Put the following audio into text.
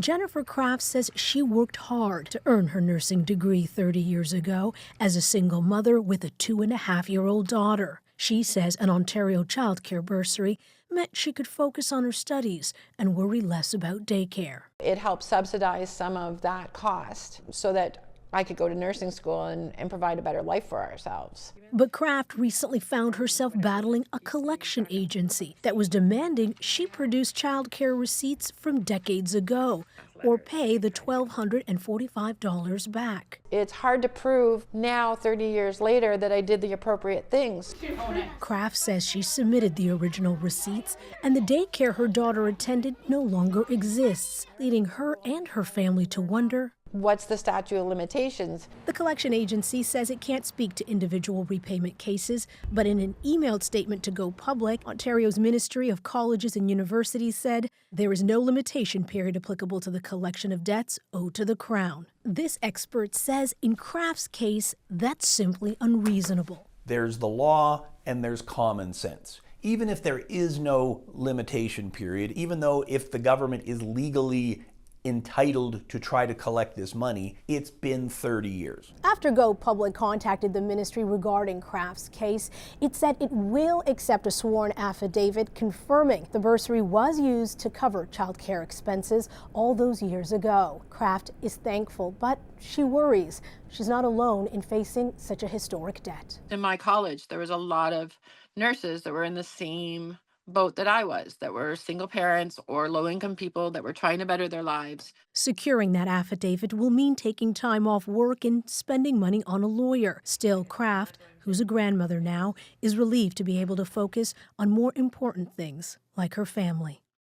Jennifer Kraft says she worked hard to earn her nursing degree 30 years ago as a single mother with a 2.5-year-old daughter. She says an Ontario childcare bursary meant she could focus on her studies and worry less about daycare. It helped subsidize some of that cost so that I could go to nursing school and provide a better life for ourselves. But Kraft recently found herself battling a collection agency that was demanding she produce childcare receipts from decades ago or pay the $1,245 back. It's hard to prove now, 30 years later, that I did the appropriate things. Kraft says she submitted the original receipts, and the daycare her daughter attended no longer exists, leading her and her family to wonder, what's the statute of limitations? The collection agency says it can't speak to individual repayment cases, but in an emailed statement to go public, Ontario's Ministry of Colleges and Universities said there is no limitation period applicable to the collection of debts owed to the Crown. This expert says in Kraft's case, that's simply unreasonable. There's the law and there's common sense. Even if there is no limitation period, even though if the government is legally entitled to try to collect this money, it's been 30 years. After Go Public contacted the ministry regarding Kraft's case, it said it will accept a sworn affidavit confirming the bursary was used to cover childcare expenses all those years ago. Kraft is thankful, but she worries she's not alone in facing such a historic debt. In my college, there was a lot of nurses that were in the same boat that I was, that were single parents or low-income people that were trying to better their lives. Securing that affidavit will mean taking time off work and spending money on a lawyer. Still, Kraft, who's a grandmother now, is relieved to be able to focus on more important things like her family.